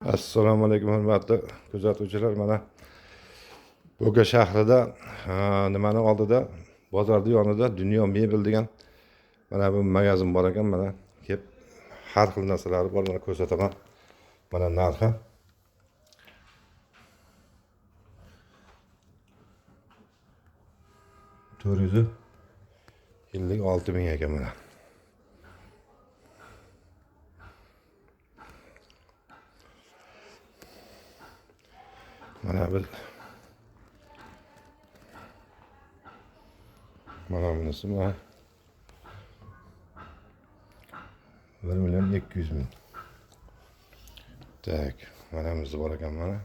Assalomu alaykum hurmatli kuzatuvchilar. Mana Bo'ga shahrida nimani oldida, bozorning yonida Dunyo mebel degan mana bu magazin bor ekan. Mana kelib har xil narsalari bor. Mana ko'rsataman. Mana narxi. $456,000 ekan mana. Mana bir mana bunisi mana 1,200,000. Tak, mana bunisi bor ekan mana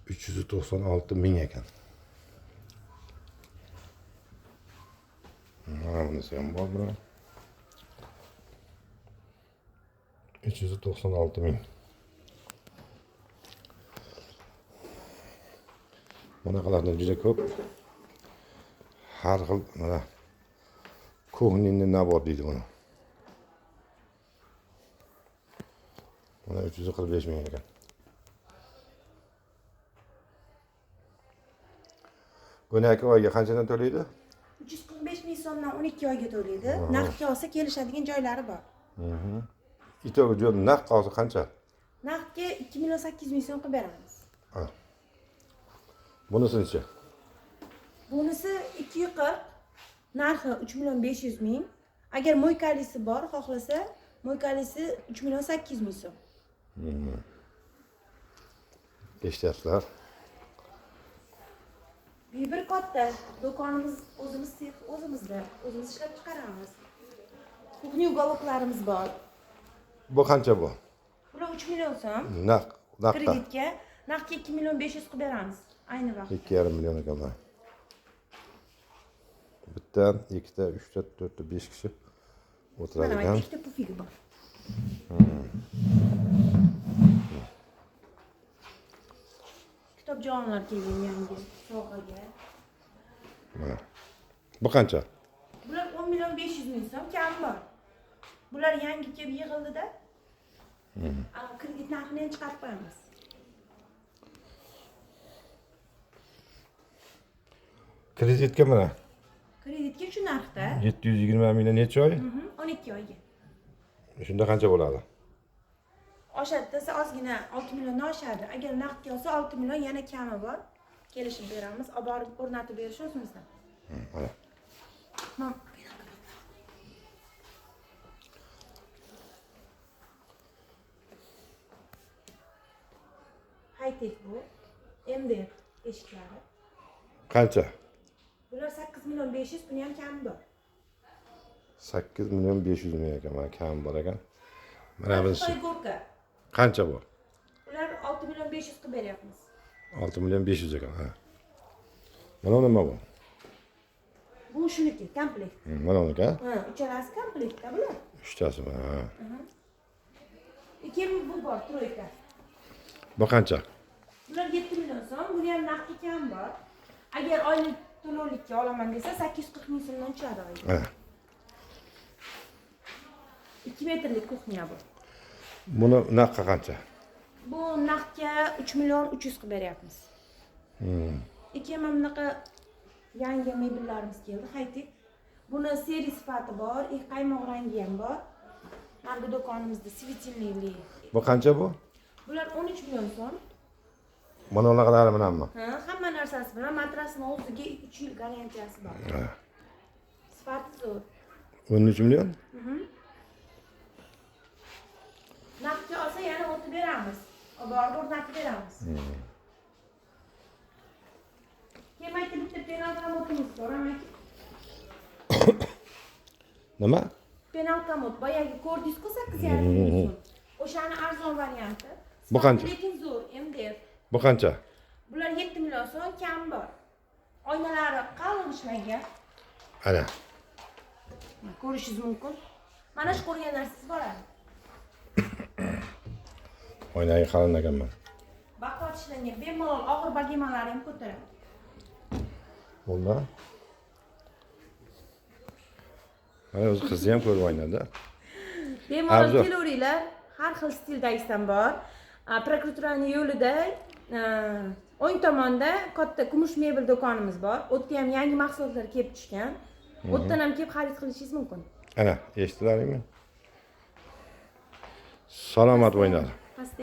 396,000 ekan. Mana bunisi ham bor bura. 396,000. Bunaqalardan juda ko'p. Har xil mana ko'hninni nabor deydi buni. Mana 345,000 ekan. Buni aka oyga qanchadan to'laydi? 345,000 so'mdan 12 oyga to'laydi. Naqdga olsa kelishadigan joylari bor. Itogi jo'n naq qolsa qancha? Naqdga 2,800,000 so'm qilib beramiz. Bunisi-chi? Bunisi 240, narxi 3,500,000. Agar mo'ykalisi bor, xohlasa, mo'ykalisi 3,800,000 so'm. Eshityapsizlar. Bir katta do'konimiz o'zimizda, o'zimiz ishlab chiqaramiz. Kuxnya uголокlarimiz bor. Bu qancha bu? Bular 3 million so'm. Naqdda. Kreditga, naqdga 2,500,000 qilib beramiz. Ayni vaqtda. 2,5 million ekan mana. Bittan, ikkita, uchta, to'rtta, 5 kishi o'tiradi Mana ekan. ikkita pufigi bor. Kitobjonlar kelgan yangi sovg'aga. Mana. Bu qancha? Bular 10,500,000 so'm kam bor. Bular yangi kelib yig'ildida. Kredit narxini ham chiqarib qo'yamiz. Kreditga mana Kreditga shu narxda 720 mingdan necha oy? 12 oyga. Shunda qancha bo'ladi? Oshadi desa ozgina 6 milliondan oshadi. Agar naqdga olsa 6 million yana kami bor. Kelishib beramiz, olib borib o'rnatib berish o'zimizdan. Mana. High-tech bu. MDF eshiklari. Qancha? Bular 8,500,000, buni ham kami bor. 8,500,000 ekan, mana kam bor ekan. Mana bunisi. Gorka. Qancha bu? Ular 6,500,000 qilib beryapmiz. 6,500,000 ekan, ha. Mana nima bu? Bu shuniki, komplekt. Mana uniki, ha? Uchalasi komplektda bular. Uchtasi mana. Keyin bu bor, troyka. Bu qancha? Bular 7 million so'm, buni ham naqdi kam bor. Agar oylik to'lovlikka olaman desa 840,000 so'mdan tushadi oyga. Ha. 2 metrlik kuxnya bu. Buni naqqa qancha? Bu naqdga 3,300,000 qilib beryapmiz. Keyin mana bunaqa yangi mebellarimiz keldi, high-tech. Buni seri sifati bor, qaymoq rangi ham bor. Mana bu do'konimizda svitilli. Bu qancha bu? Bular 13 million so'm. Mana unaqalari bilanmi? Hamma narsasi bilan matrasning o'ziga 3 yil garantiyasi bor. Sifati zo'r. 13 million? Naqdga olsa yana o'tib beramiz. Borib o'rnatib beramiz. Keyin aytib bitta penaltomotimiz bor, amaki. Nima? Penaltomot, boyagi ko'rdingiz-ku 8,5 million so'm. O'shani arzon varianti. Bu qancha? Lekin zo'r, MDF. Bu qancha? Bular 7 million so'm, kam bor. Oynalari qalin ishlangan. Ana. Ko'rishingiz mumkin. Mana shu ko'rgan narsangiz boradi. Oynaga qalin ekanman. Baquvvat ishlangan, bemalol og'ir bagemalar ham ko'taradi. Bunda. Mana o'zi qizni ham ko'rib o'ynadi. Bemalol Arzon. kelaveringlar. Har xil stildagisan bor. Prokuraturaning yo'lida o'ng tomonda katta kumush mebel do'konimiz bor. U yerga ham yangi mahsulotlar kelib tushgan. U yerdan ham kelib xarid qilishingiz mumkin. Ana, eshitilaringmi? Salomat bo'linglar.